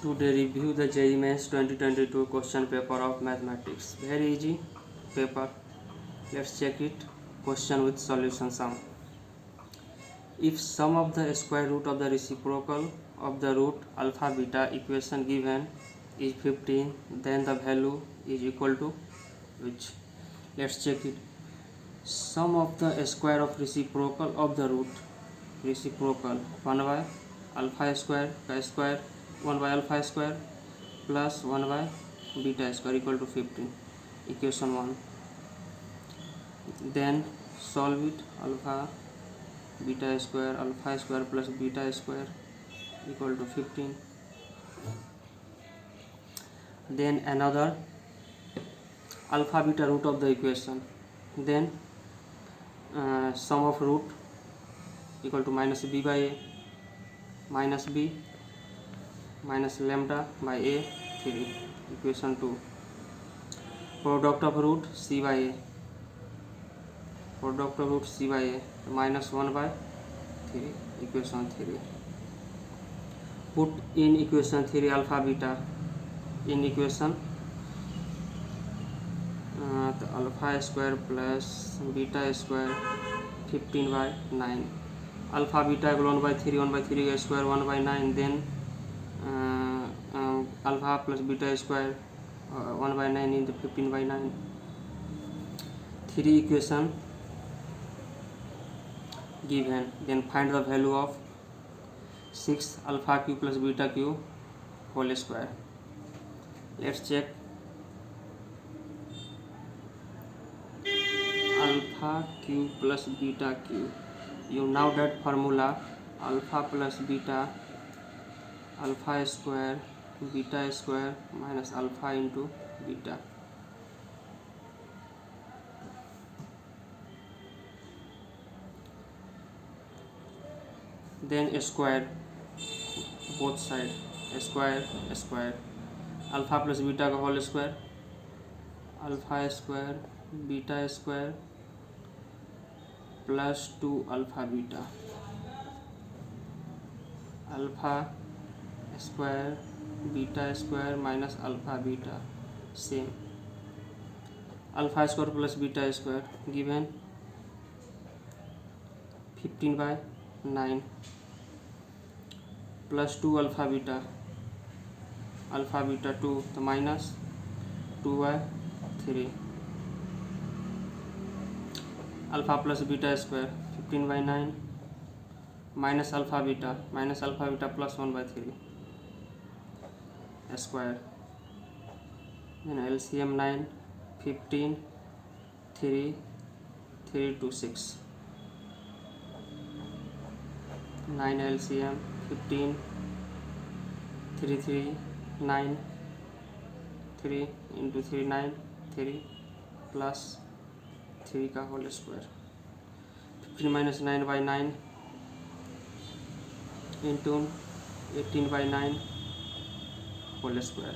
Today review the JEE Mains 2022 question paper of mathematics. Very easy paper. Let's check it. Question with solution sum. If sum of the square root of the reciprocal of the root alpha beta equation given is 15, then the value is equal to which? Let's check it. Sum of the square of reciprocal of the root reciprocal 1 by alpha square का square 1 by alpha square plus 1 by beta square equal to 15, equation 1. Then solve it. Alpha beta square plus beta square equal to 15. Then another alpha beta root of the equation. Then sum of root equal to minus b by a minus b minus lambda by a 3, equation 2. Product of root c by a minus 1 by 3, equation 3. Put in equation 3 alpha beta in equation the alpha square plus beta square 15 by 9. Alpha beta 1 by 3 square 1 by 9. Then alpha plus beta square 1 by 9 into 15 by 9. 3 equation given. Then find the value of 6 alpha cube plus beta cube whole square. Let's check. Alpha cube plus beta cube. You know that formula, alpha plus beta, alpha square beta square minus alpha into beta. Then square both side, square alpha plus beta का whole square, alpha square beta square plus 2 alpha beta, alpha square beta square minus alpha beta same, alpha square plus beta square given 15 by 9 plus 2 alpha beta 2 तो minus 2 by 3, alpha plus beta square 15 by 9 minus alpha beta plus 1 by 3 square. Then LCM 9 15 3 to 6, 9 LCM 15 3 9 3 into 3 9 3 plus 3 का whole square, 15 minus 9 by 9 into 18 by 9 whole square.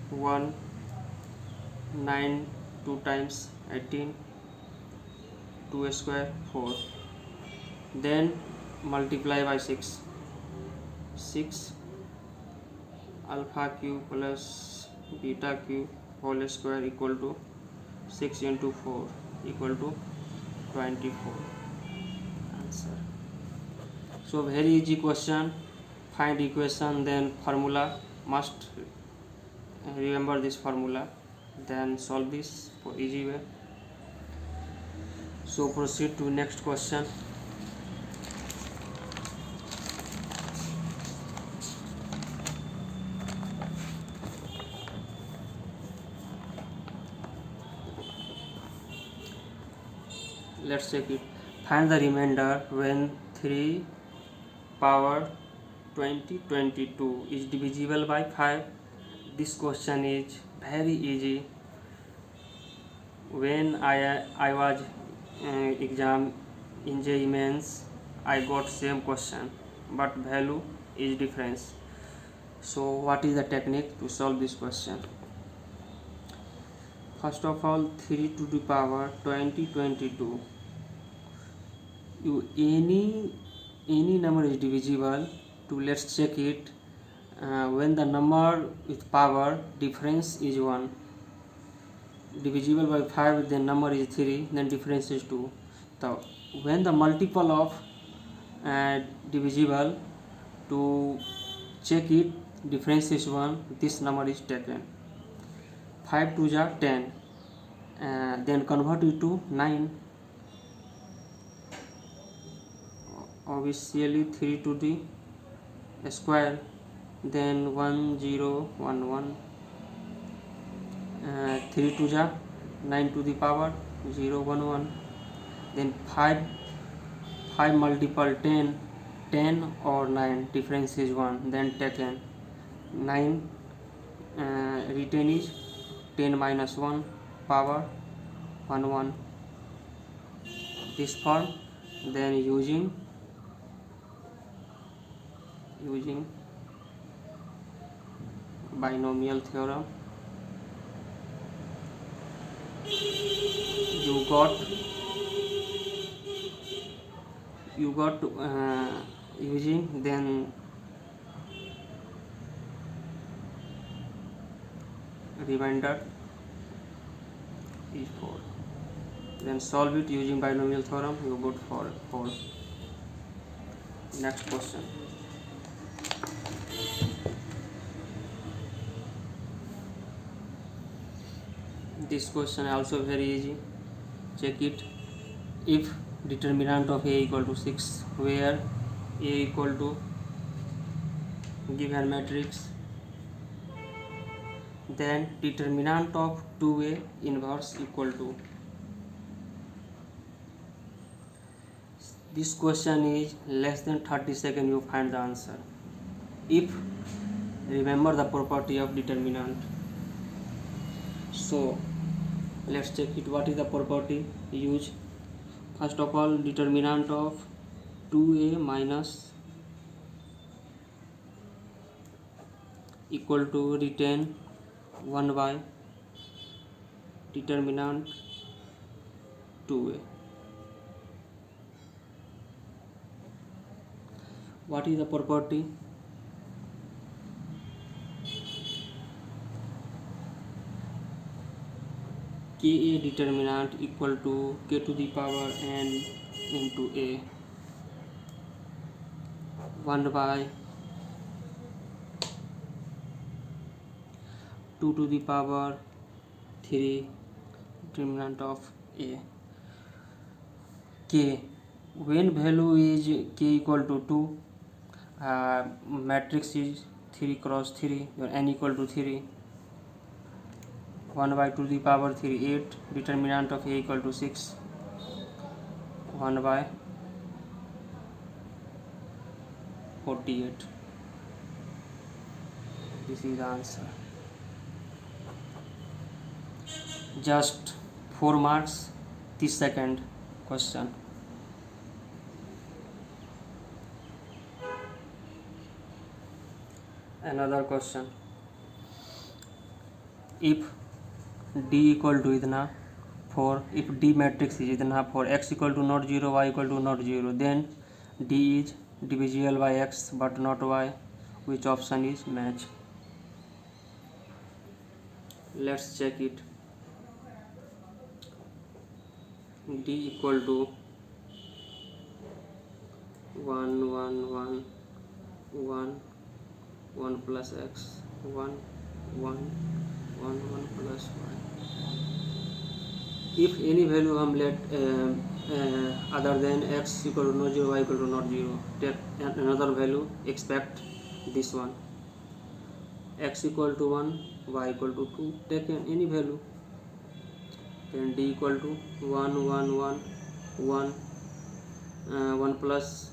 1 9 2 times 18, 2 square 4. Then multiply by 6 alpha cube plus beta cube whole square equal to 6 into 4 equal to 24. Answer. So very easy question. Find equation, then formula. Must remember this formula, then solve this for easy way. So proceed to next question. Let's check it. Find the remainder when 3 power 2022 is divisible by 5. This question is very easy. When I was exam in JEE Mains, I got same question, but value is difference. So what is the technique to solve this question? First of all, 3 to the power 2022. Any number is divisible. To let's check it. when the number with power difference is 1 divisible by 5, then number is 3, then difference is 2. So when the multiple of divisible, to check it difference is 1, this number is taken. 5 2 ja 10, then convert it to 9, obviously 3 to the square, then 1 0 1 1, 3 2 ja 9 to the power 0 1 1, then 5 multiple 10 10 or 9, difference is 1, then taken 9, written is 10 minus 1 power 1 1, this form. Then using binomial theorem, you got using, then remainder is 4, then solve it using binomial theorem, you got 4. Next question. This question also very easy, check it. If determinant of a equal to 6, where a equal to given matrix, then determinant of 2a inverse equal to, this question is less than 30 seconds you find the answer. If remember the property of determinant, so let's check it. What is the property use? First of all, determinant of 2a minus equal to retain 1 by determinant 2a. What is the property? Ka determinant equal to k to the power n into a 1 by 2 to the power 3 determinant of a. K, when value is k equal to 2, matrix is 3 cross 3, n equal to 3, 1 by 2 to the power 3 8, determinant of a equal to 6, 1 by 48. This is the answer. Just 4 marks, 30 second question. Another question. If D equal to इतना 4, if D matrix is इतना 4, x equal to not 0, y equal to not 0, then D is divisible by x but not y. Which option is match? Let's check it. D equal to 1 1 1 1 1 plus x 1 1 1 1 plus y. If any value हम let other than x equal to not 0, y equal to not 0, take another value, expect this one. X equal to 1, y equal to 2, take any value. Then D equal to 1 1 1 1 1 plus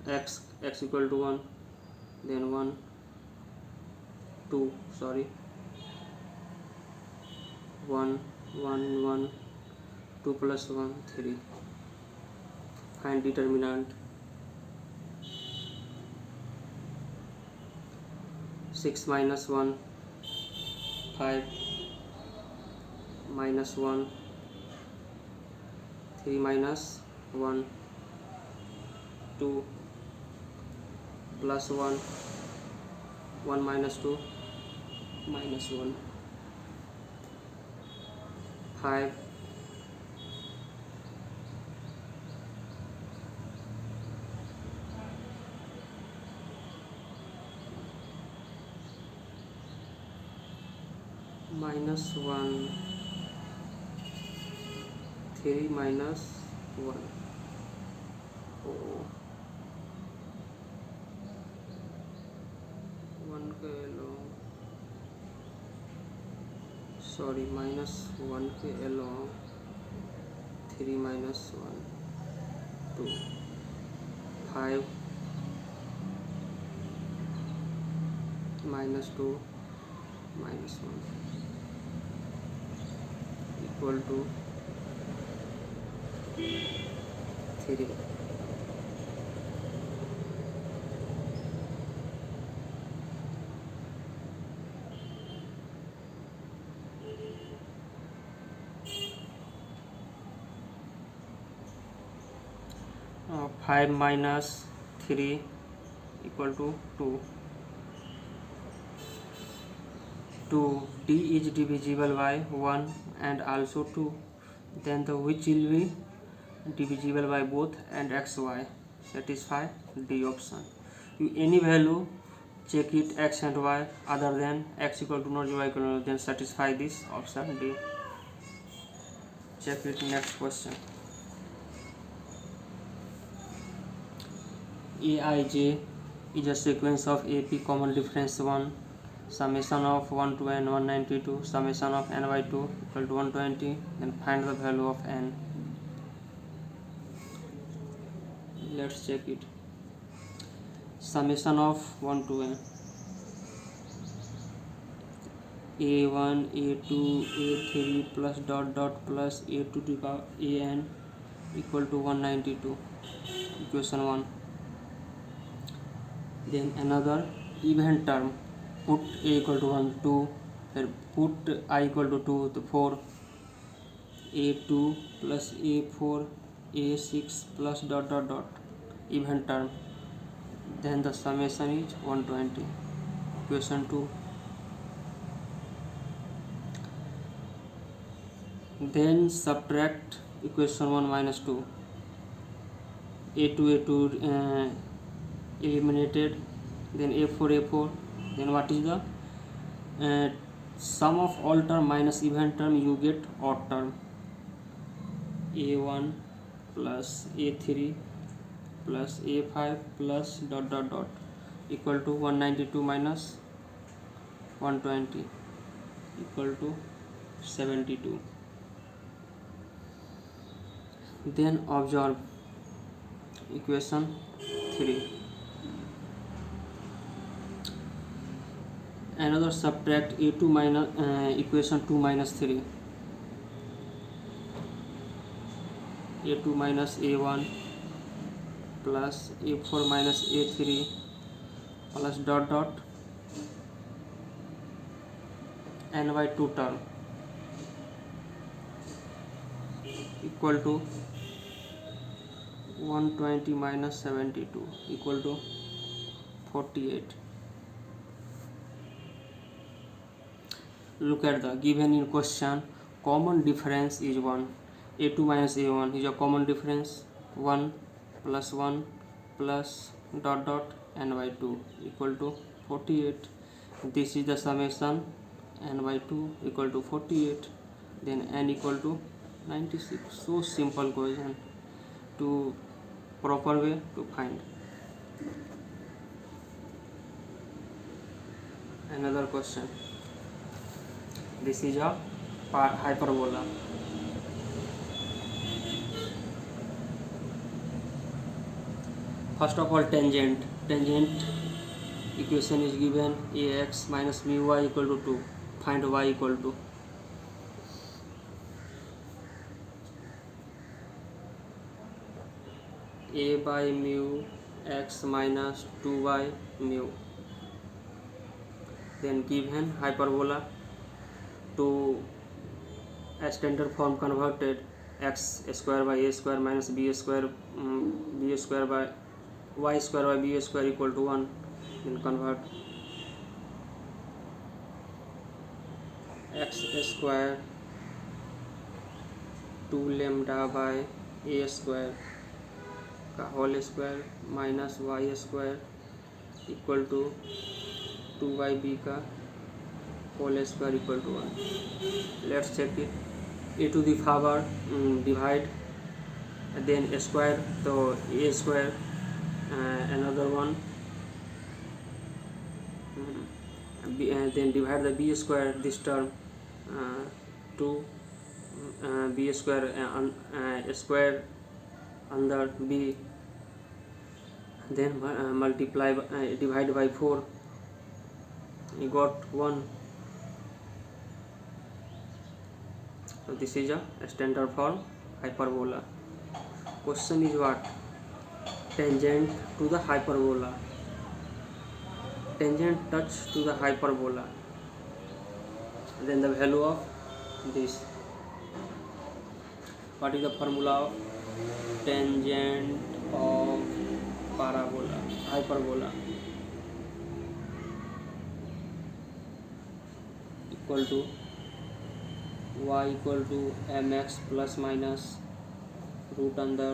x equal to 1, then 1 2 sorry 1 1 1 2 plus 1 3. Find determinant. 6 minus 1 5 minus 1 3 minus 1 2 plus 1 1 minus 2 minus 1, 5 minus 1, 3 minus 1, oh 1 के along, sorry minus 1 के along, 3 minus 1, 2, 5 minus 2 minus 1 equal to 3. 5 minus 3 equal to 2. 2. D is divisible by 1 and also 2. Then the which will be divisible by both and xy. Satisfy D option. You any value check it x and y other than x equal to not y equal to, then satisfy this option D. Check it next question. Aij is a sequence of AP common difference 1 summation of 1 to n 192 summation of n by 2 equal to 120. Then find the value of n. Let's check it. Summation of 1 to n, a1 a2 a3 plus dot dot plus a2 to the power an equal to 192, equation 1. Then another even term, put a equal to 1 2, then put I equal to 2 to 4, a2 plus a4 a6 plus dot dot dot, even term. Then the summation is 120, equation 2. Then subtract equation 1 minus 2, a2 eliminated, then a4, then what is the sum of all term minus even term, you get odd term, a1 plus a3 plus a5 plus dot dot dot equal to 192 minus 120 equal to 72. Then observe equation 3. Another subtract a2 minus equation 2 minus 3, a2 minus a1 plus a4 minus a3 plus dot dot n by 2 term equal to 120 minus 72 equal to 48. Look at the given in question. Common difference is 1. a2 minus a1 is a common difference, 1 plus 1 plus dot dot n by 2 equal to 48. This is the summation, n by 2 equal to 48, then n equal to 96. So simple question to proper way to find. Another question. This is a hyperbola. First of all, tangent equation is given, ax minus mu y equal to 2. Find y equal to a by mu x minus 2y mu. Then given hyperbola, to a standard form converted, x square by a square minus b square by y square by b square equal to 1. Then convert x square 2 lambda by a square का whole square minus Y square equal to 2yb का whole square equal to 1. Let's check it. A to the power divide then square तो A square another one then divide the b square this term 2 b square square under b then multiply divide by 4 you got 1. So this is a standard form hyperbola. Question is what? Tangent to the hyperbola. Tangent touch to the hyperbola, then the value of this. What is the formula of tangent of parabola, hyperbola? Equal to y equal to mx plus minus root under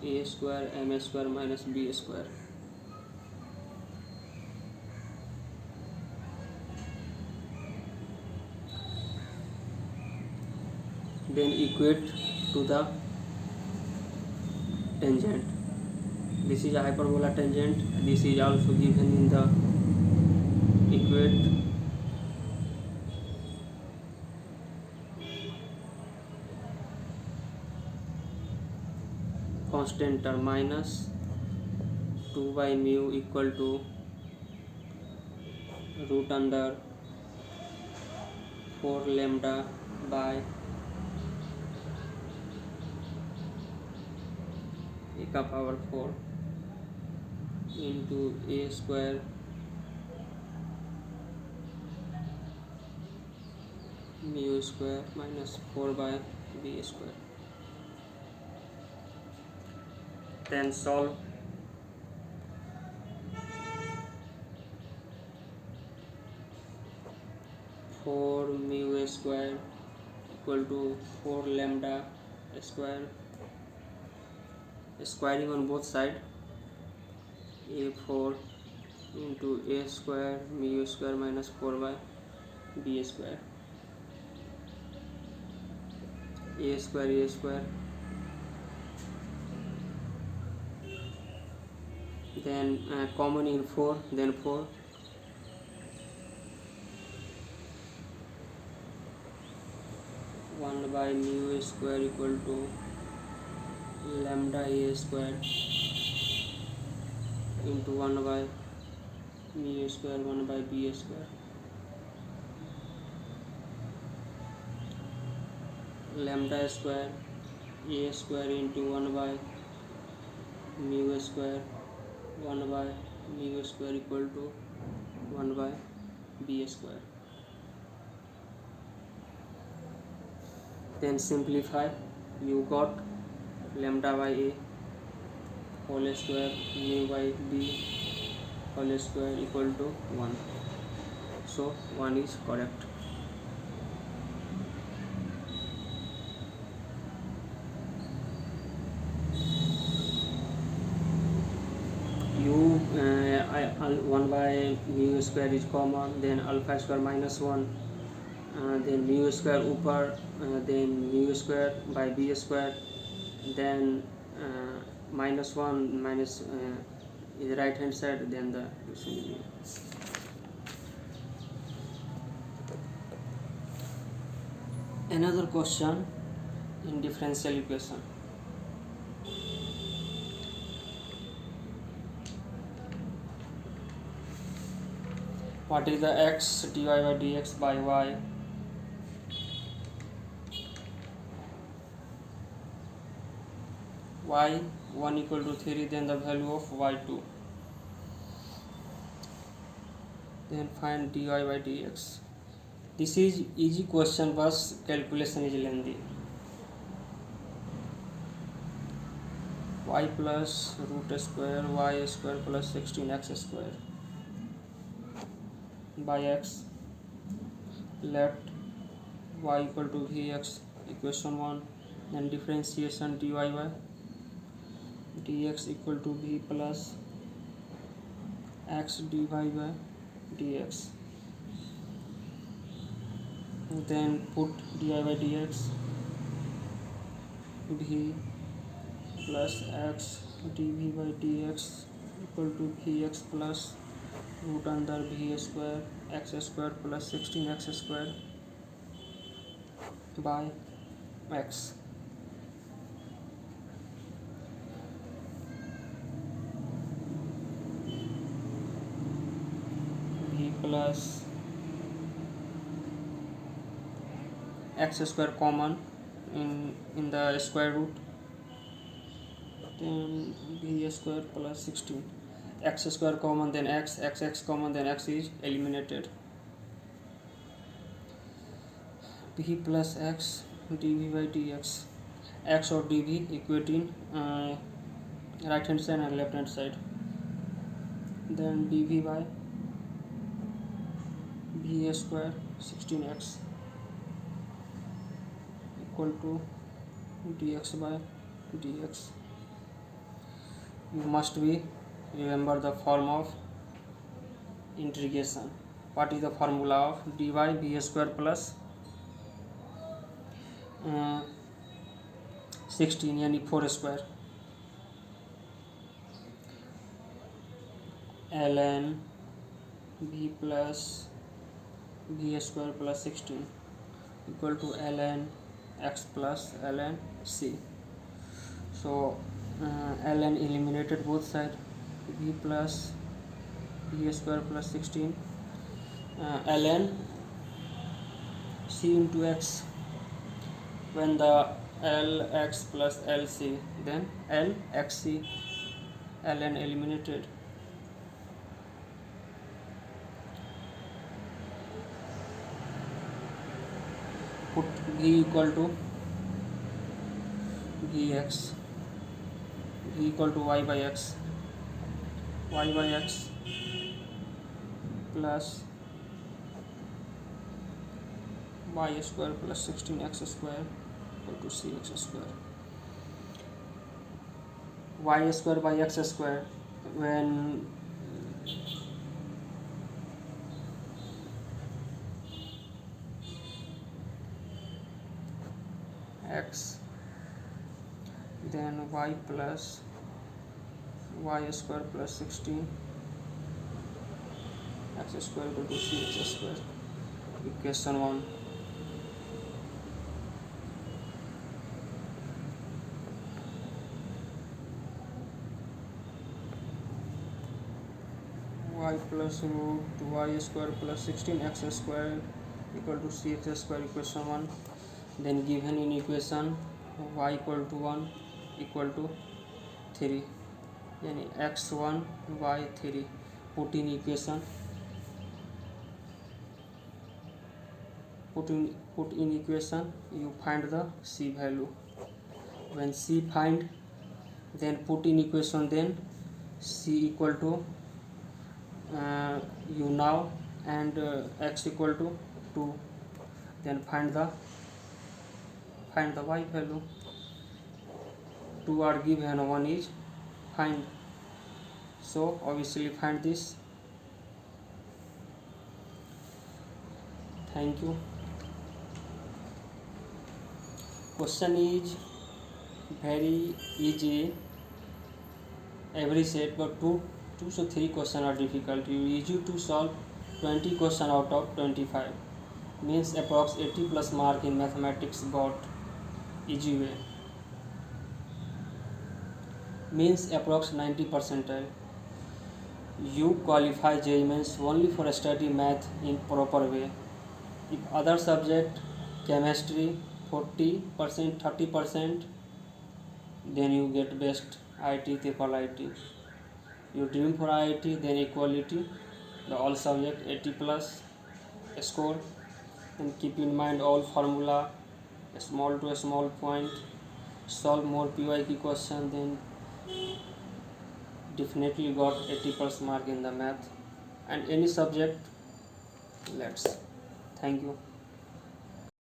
a square m square minus b square. Then equate to the tangent. This is a hyperbola tangent. This is also given in the equate. Constant term minus 2 by mu equal to root under 4 lambda by a का power 4 into a square mu square minus 4 by b square. Then solve. Four mu square equal to 4 lambda square. Squaring on both sides. A4 into a square mu square minus 4 by b square. A square. Then common in 4, then 4. One by mu square equal to lambda a square into 1 by mu square 1 by b square. Lambda square a square into 1 by mu square 1 by mu square equal to 1 by b square. Then simplify. You got lambda by a whole square mu by b whole square equal to 1. So 1 is correct. You 1 by mu square is common, then alpha square minus 1, then mu square ऊपर, then mu square by b square, then minus 1 minus is the right hand side, then the mu. Another question in differential equation. What is the x dy by dx by y? Y 1 equal to 3, then the value of y2. Then find dy by dx. This is easy question, but calculation is lengthy. Y plus root square y square plus 16x square by x. Let y equal to vx equation 1. Then differentiation dy by dx equal to v plus x dy by dx. Then put dy by dx v plus x dv by dx equal to vx plus root under v square x square plus 16x square by x. V plus x square common in the square root, then v square plus 16 x square common, then x common, then x is eliminated. v plus x dv by dx, x or dv equating right hand side and left hand side. Then dv by v square 16x equal to dx by dx. You must be remember the form of integration. What is the formula of dy v square plus 16 यानी 4 square ln v plus v square plus 16 equal to ln x plus ln c. So ln eliminated both side, v plus v square plus 16 ln c into x. When the lx plus lc, then lxc, ln eliminated. Put v equal to vx, v equal to y by x plus y square plus 16x square equal to cx square. Y square by x square, when x, then y plus y square plus 16 x square equal to cx square. Equation 1. Y plus root y square plus 16 x square equal to cx square. Equation 1. Then given in equation y equal to 1 equal to 3 यानी x1 y3. Put in equation, you find the c value. When c find, then put in equation, then c equal to u now and x equal to 2. Then find the y value. 2 are given, 1 is find, so obviously find this. Thank you. Question is very easy, every set, but 2 to 3 questions are difficult. You easy to solve 20 question out of 25, means approx 80 plus mark in mathematics, but easy way, means approx 90 percentile. You qualify JEE Mains only for study math in proper way. If other subject, chemistry 40%, 30%, then you get best IIT, Tefal IIT. You dream for IIT, then equality, the all subject 80 plus score. And keep in mind all formula, small to a small point, solve more PYQ question, then definitely got 80 plus mark in the math and any subject. Let's. Thank you.